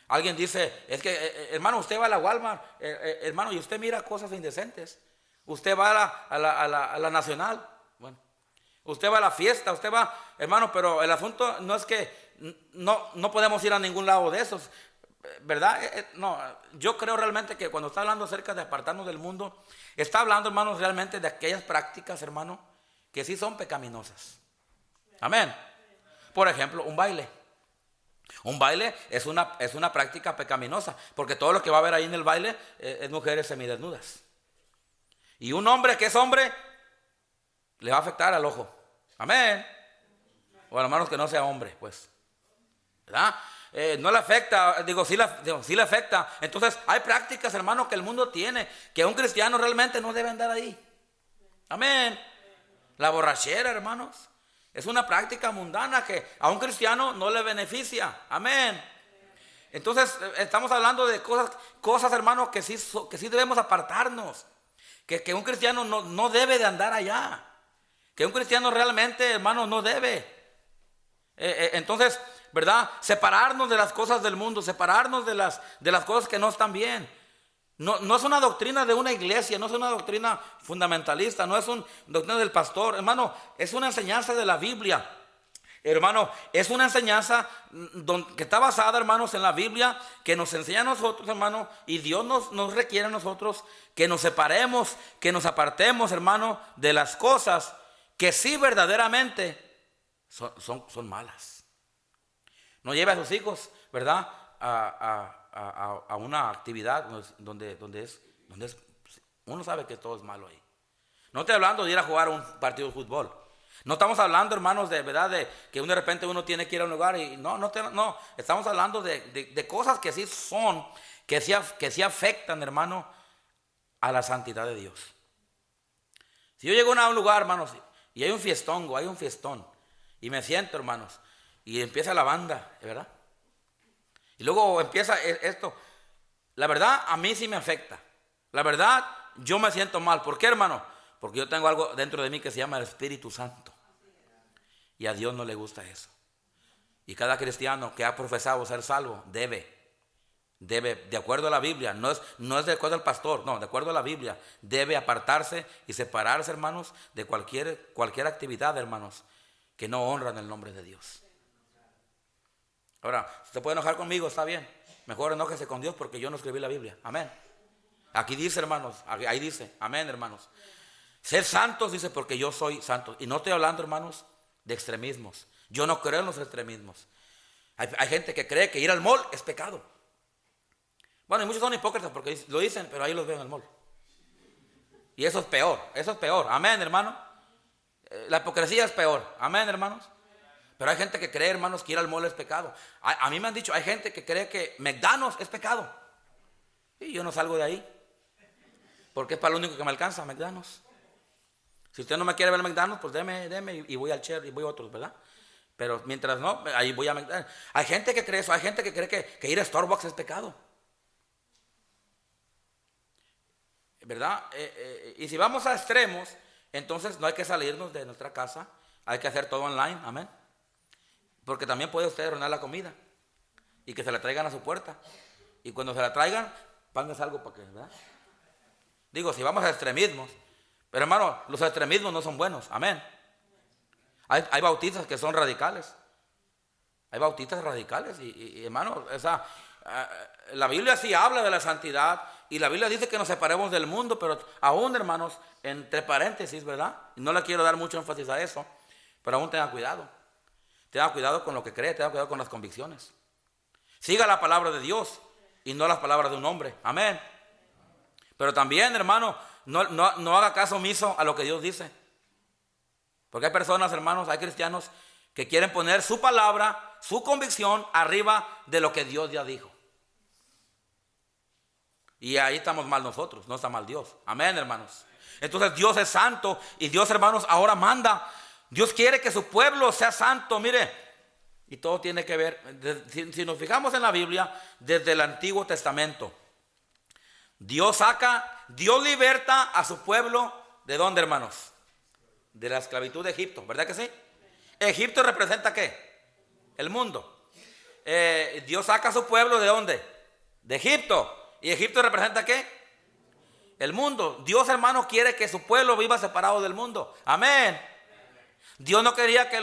Alguien dice, es que, hermano, usted va a la Walmart, hermano, y usted mira cosas indecentes. Usted va a la Nacional. Bueno, usted va a la fiesta, usted va, hermano, pero el asunto no es que no podemos ir a ningún lado de esos, ¿verdad? No, yo creo realmente que cuando está hablando acerca de apartarnos del mundo, está hablando, hermanos, realmente de aquellas prácticas, hermano, que sí son pecaminosas. Amén. Por ejemplo, un baile. Un baile es una práctica pecaminosa, porque todo lo que va a haber ahí en el baile es mujeres semidesnudas. Y un hombre que es hombre le va a afectar al ojo. Amén. O a lo menos que no sea hombre, pues, ¿verdad? No le afecta, sí le afecta. Entonces hay prácticas, hermano, que el mundo tiene, que un cristiano realmente no debe andar ahí. Amén. La borrachera, hermanos, es una práctica mundana que a un cristiano no le beneficia. Amén. Entonces estamos hablando de cosas, hermanos, que sí debemos apartarnos, que un cristiano no debe de andar allá, que un cristiano realmente, hermano, no debe. Entonces, ¿verdad? Separarnos de las cosas del mundo, separarnos de las cosas que no están bien. No es una doctrina de una iglesia, no es una doctrina fundamentalista, no es una doctrina del pastor, hermano, es una enseñanza de la Biblia. Hermano, es una enseñanza que está basada, hermanos, en la Biblia, que nos enseña a nosotros, hermano, y Dios nos requiere a nosotros que nos separemos, que nos apartemos, hermano, de las cosas que sí verdaderamente son malas. No lleve a sus hijos, ¿verdad?, a una actividad donde uno sabe que todo es malo ahí. No estoy hablando de ir a jugar un partido de fútbol. No estamos hablando, hermanos, de verdad, de que de repente uno tiene que ir a un lugar y no. Estamos hablando de cosas que sí son, que sí afectan, hermano, a la santidad de Dios. Si yo llego a un lugar, hermanos, y hay un fiestón, y me siento, hermanos, y empieza la banda, ¿verdad? Y luego empieza esto. La verdad, a mí sí me afecta. La verdad, yo me siento mal. ¿Por qué, hermano? Porque yo tengo algo dentro de mí que se llama el Espíritu Santo. Y a Dios no le gusta eso. Y cada cristiano que ha profesado ser salvo debe, de acuerdo a la Biblia, no es de acuerdo al pastor, no, de acuerdo a la Biblia, debe apartarse y separarse, hermanos, de cualquier actividad, hermanos, que no honran el nombre de Dios. Ahora, si se puede enojar conmigo, está bien. Mejor enójese con Dios porque yo no escribí la Biblia. Amén. Aquí dice, hermanos, ahí dice, amén, hermanos. Ser santos, dice, porque yo soy santo. Y no estoy hablando, hermanos, de extremismos. Yo no creo en los extremismos. Hay gente que cree que ir al mall es pecado. Bueno, y muchos son hipócritas porque lo dicen, pero ahí los veo en el mall. Y eso es peor. Amén, hermano. La hipocresía es peor. Amén, hermanos. Pero hay gente que cree, hermanos, que ir al mall es pecado. A mí me han dicho, hay gente que cree que McDonald's es pecado. Y yo no salgo de ahí. Porque es para lo único que me alcanza, McDonald's. Si usted no me quiere ver McDonald's, pues deme y voy al Cher y voy a otros, ¿verdad? Pero mientras no, ahí voy a McDonald's. Hay gente que cree eso, hay gente que cree que ir a Starbucks es pecado. ¿Verdad? Y si vamos a extremos, entonces no hay que salirnos de nuestra casa, hay que hacer todo online, amén. Porque también puede usted ordenar la comida y que se la traigan a su puerta. Y cuando se la traigan, pángase algo para que, ¿verdad? Digo, si vamos a extremismos. Pero hermano, los extremismos no son buenos, amén. Hay bautistas que son radicales. Hay bautistas radicales y hermano, la Biblia sí habla de la santidad y la Biblia dice que nos separemos del mundo, pero aún, hermanos, entre paréntesis, ¿verdad? Y no le quiero dar mucho énfasis a eso, pero aún tenga cuidado. Tenga cuidado con lo que cree, tenga cuidado con las convicciones. Siga la palabra de Dios y no las palabras de un hombre, amén. Pero también, hermano, no haga caso omiso a lo que Dios dice. Porque hay personas, hermanos, hay cristianos que quieren poner su palabra, su convicción arriba de lo que Dios ya dijo. Y ahí estamos mal nosotros, no está mal Dios. Amén, hermanos. Entonces Dios es santo y Dios, hermanos, ahora manda. Dios quiere que su pueblo sea santo, mire. Y todo tiene que ver, si nos fijamos en la Biblia, desde el Antiguo Testamento. Dios liberta a su pueblo, ¿de dónde, hermanos? De la esclavitud de Egipto, ¿verdad que sí? Egipto representa ¿qué? El mundo. Dios saca a su pueblo, ¿de dónde? De Egipto. ¿Y Egipto representa qué? El mundo. Dios, hermano, quiere que su pueblo viva separado del mundo. Amén. Dios no quería que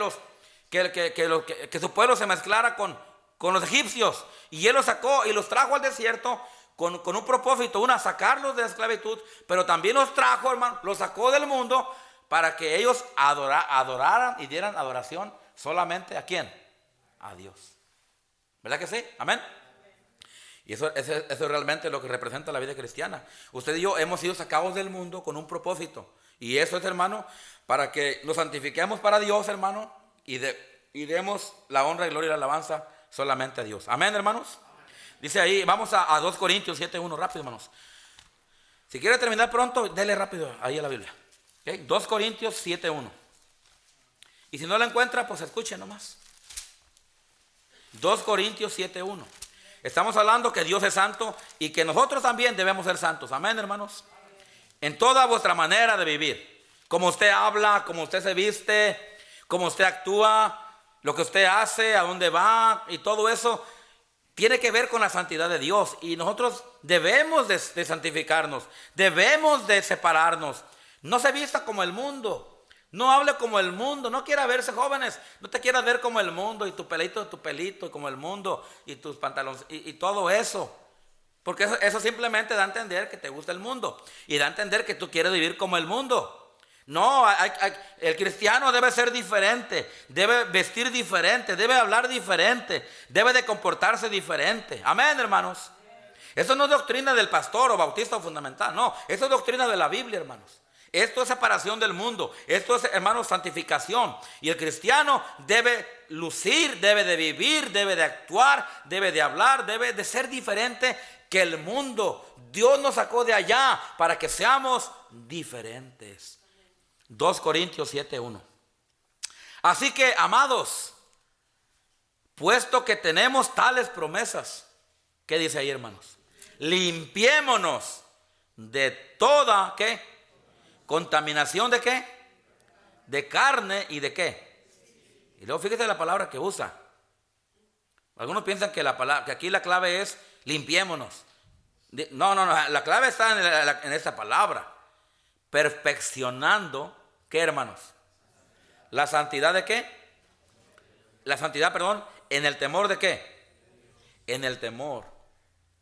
su pueblo se mezclara con los egipcios. Y Él los sacó y los trajo al desierto con un propósito, sacarlos de la esclavitud, pero también los trajo, hermano, los sacó del mundo para que ellos adoraran y dieran adoración solamente ¿a quién? A Dios. ¿Verdad que sí? Amén. Y eso es realmente lo que representa la vida cristiana. Usted y yo hemos sido sacados del mundo con un propósito. Y eso es, hermano, para que nos santifiquemos para Dios, hermano, y demos la honra y gloria y la alabanza solamente a Dios. Amén, hermanos. Dice ahí, vamos a 2 Corintios 7:1, rápido, hermanos. Si quiere terminar pronto, dele rápido ahí a la Biblia. ¿Okay? 2 Corintios 7:1. Y si no la encuentra, pues escuche nomás. 2 Corintios 7:1. Estamos hablando que Dios es santo y que nosotros también debemos ser santos. Amén, hermanos. En toda vuestra manera de vivir. Como usted habla, como usted se viste, como usted actúa, lo que usted hace, a dónde va y todo eso tiene que ver con la santidad de Dios. Y nosotros debemos de santificarnos, debemos de separarnos. No se vista como el mundo. No hable como el mundo, no quiera verse, jóvenes, no te quieras ver como el mundo y tu pelito como el mundo y tus pantalones y todo eso. Porque eso simplemente da a entender que te gusta el mundo y da a entender que tú quieres vivir como el mundo. No, el cristiano debe ser diferente, debe vestir diferente, debe hablar diferente, debe de comportarse diferente. Amén, hermanos. Eso no es doctrina del pastor o bautista o fundamental, no, eso es doctrina de la Biblia, hermanos. Esto es separación del mundo. Esto es, hermanos, santificación. Y el cristiano debe lucir, debe de vivir, debe de actuar, debe de hablar, debe de ser diferente que el mundo. Dios nos sacó de allá para que seamos diferentes. 2 Corintios 7:1. Así que, amados, puesto que tenemos tales promesas, ¿qué dice ahí, hermanos? Limpiémonos de toda, ¿qué? Contaminación de qué? De carne y de qué. Y luego fíjese la palabra que usa. Algunos piensan que aquí la clave es limpiémonos. No, la clave está en esta palabra. Perfeccionando, ¿qué, hermanos? La santidad de qué? La santidad, perdón, ¿En el temor de qué? En el temor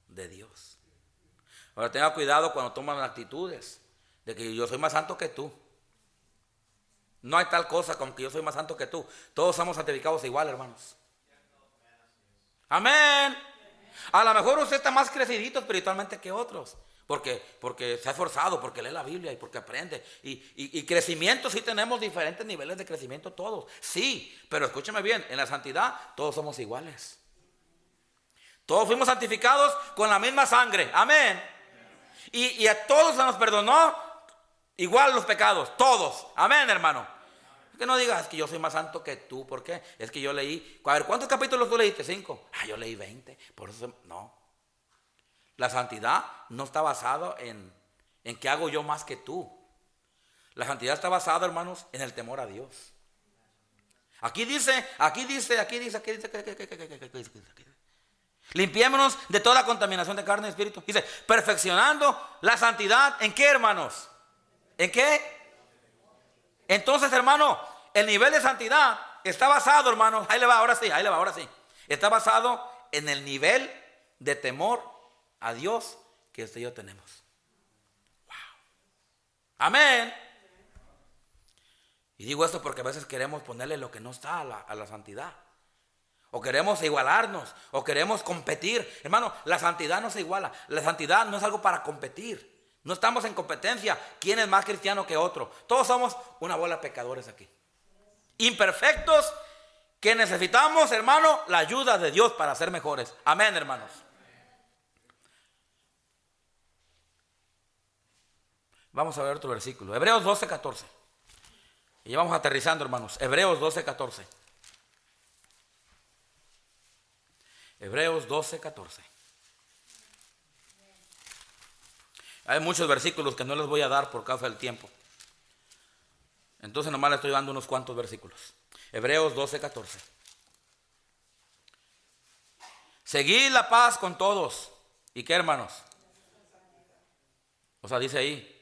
de Dios. Ahora tenga cuidado cuando toman actitudes de que yo soy más santo que tú. No hay tal cosa como que yo soy más santo que tú. Todos somos santificados igual, hermanos. Amén. A lo mejor usted está más crecidito espiritualmente que otros. Porque se ha esforzado, porque lee la Biblia y porque aprende. Y crecimiento, sí tenemos diferentes niveles de crecimiento todos. Sí, pero escúcheme bien, en la santidad todos somos iguales. Todos fuimos santificados con la misma sangre. Amén. Y a todos se nos perdonó igual los pecados. Todos. Amén, hermano. Que no digas que yo soy más santo que tú. ¿Por qué? Es que yo leí. A ver, ¿cuántos capítulos tú leíste? 5. Yo leí 20. Por eso no. La santidad no está basada en que hago yo más que tú. La santidad está basada, hermanos, en el temor a Dios. Aquí dice. Limpiémonos de toda contaminación de carne y espíritu. Dice, perfeccionando la santidad. ¿En qué, hermanos? ¿En qué? Entonces, hermano, el nivel de santidad está basado, hermanos. Ahí le va, ahora sí. Está basado en el nivel de temor a Dios que usted y yo tenemos. Wow. Amén. Y digo esto porque a veces queremos ponerle lo que no está a la santidad. O queremos igualarnos, o queremos competir. Hermano, la santidad no se iguala. La santidad no es algo para competir. No estamos en competencia. ¿Quién es más cristiano que otro? Todos somos una bola de pecadores aquí. Imperfectos que necesitamos, hermano, la ayuda de Dios para ser mejores. Amén, hermanos. Vamos a ver otro versículo. Hebreos 12:14. Y ya vamos aterrizando, hermanos. Hebreos 12:14. Hebreos 12:14. Hay muchos versículos que no les voy a dar por causa del tiempo. Entonces nomás le estoy dando unos cuantos versículos. Hebreos 12:14. Seguid la paz con todos. ¿Y qué, hermanos? O sea, dice ahí,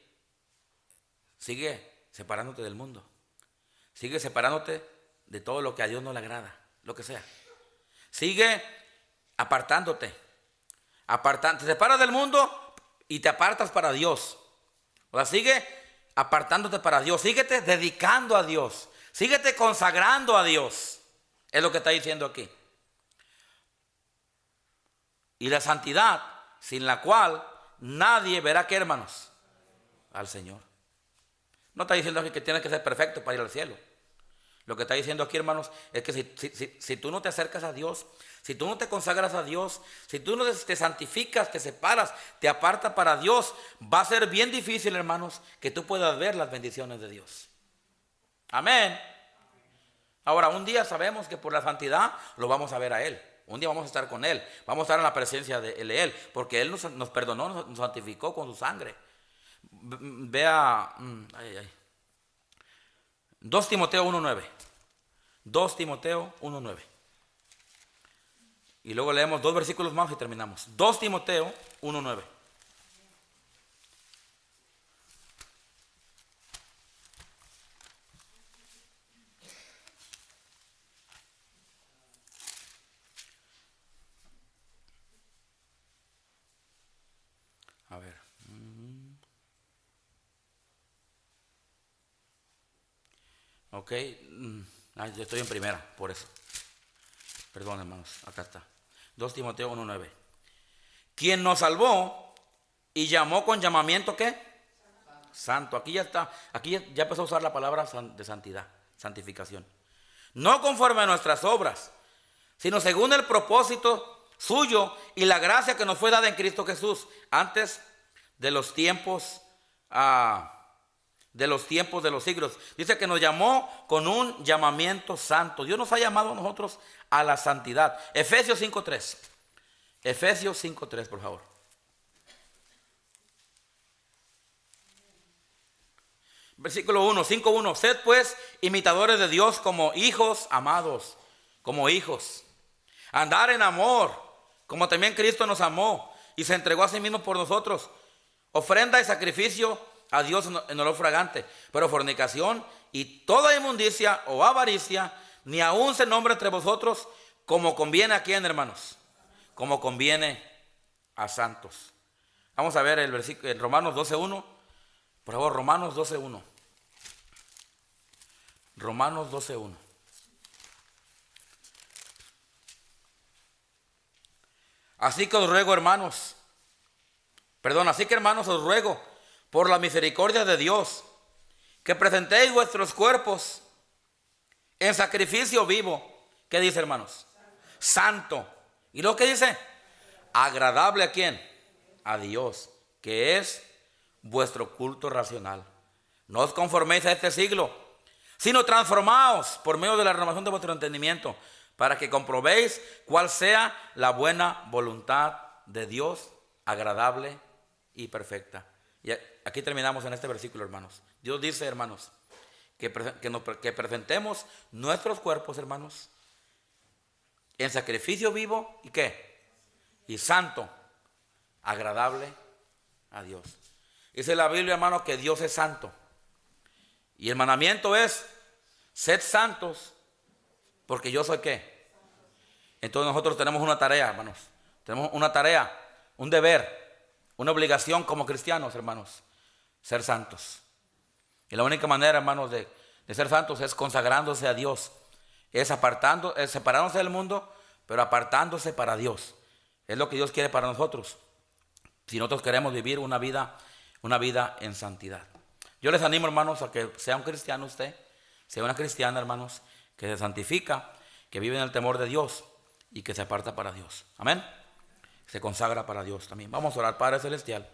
sigue separándote del mundo. Sigue separándote de todo lo que a Dios no le agrada, lo que sea. Sigue apartándote. Te separas del mundo y te apartas para Dios. O sea, sigue apartándote para Dios. Síguete dedicando a Dios. Síguete consagrando a Dios. Es lo que está diciendo aquí. Y la santidad, sin la cual nadie verá, ¿qué, hermanos? Al Señor. No está diciendo aquí que tienes que ser perfecto para ir al cielo. Lo que está diciendo aquí, hermanos, es que si tú no te acercas a Dios, si tú no te consagras a Dios, si tú no te santificas, te separas, te apartas para Dios, va a ser bien difícil, hermanos, que tú puedas ver las bendiciones de Dios. Amén. Ahora, un día sabemos que por la santidad lo vamos a ver a Él. Un día vamos a estar con Él. Vamos a estar en la presencia de Él. Porque Él nos perdonó, nos santificó con su sangre. Vea 2 Timoteo 1:9. 2 Timoteo 1:9. Y luego leemos 2 versículos más y terminamos. 2 Timoteo 1:9. A ver. Ok. Yo estoy en primera, por eso. Perdón, hermanos. Acá está. 2 Timoteo 1:9. Quien nos salvó y llamó con llamamiento, ¿qué? Santo. Aquí ya está. Aquí ya empezó a usar la palabra de santidad. Santificación. No conforme a nuestras obras, sino según el propósito suyo y la gracia que nos fue dada en Cristo Jesús antes de los tiempos de los siglos. Dice que nos llamó con un llamamiento santo. Dios nos ha llamado a nosotros a la santidad. Efesios 5:3. Efesios 5:3, por favor. Versículo 1, 5:1. Sed pues imitadores de Dios como hijos amados, como hijos. Andar en amor, como también Cristo nos amó y se entregó a sí mismo por nosotros. Ofrenda y sacrificio a Dios en olor fragante. Pero fornicación y toda inmundicia o avaricia, ni aun se nombre entre vosotros Como conviene a quién, hermanos. Como conviene a santos. Vamos a ver el versículo en Romanos 12:1. Por favor, Romanos 12:1. Romanos 12:1. Así que os ruego, hermanos. Así que hermanos os ruego, por la misericordia de Dios, que presentéis vuestros cuerpos en sacrificio vivo. ¿Qué dice, hermanos? Santo. ¿Y lo que dice? Agradable a quién? A Dios, que es vuestro culto racional. No os conforméis a este siglo, sino transformaos por medio de la renovación de vuestro entendimiento, para que comprobéis cuál sea la buena voluntad de Dios, agradable y perfecta. Y aquí terminamos en este versículo, hermanos. Dios dice, hermanos, que presentemos nuestros cuerpos, hermanos, en sacrificio vivo y ¿qué? Y santo, agradable a Dios. Dice la Biblia, hermanos, que Dios es santo. Y el mandamiento es, sed santos, porque yo soy ¿qué? Entonces nosotros tenemos una tarea, hermanos. Tenemos una tarea, un deber, una obligación como cristianos, hermanos, ser santos. Y la única manera, hermanos, de ser santos es consagrándose a Dios. Es separándose del mundo, pero apartándose para Dios. Es lo que Dios quiere para nosotros. Si nosotros queremos vivir una vida en santidad. Yo les animo, hermanos, a que sea un cristiano usted, sea una cristiana, hermanos, que se santifica, que vive en el temor de Dios y que se aparta para Dios. Amén. Se consagra para Dios también. Vamos a orar. Padre Celestial,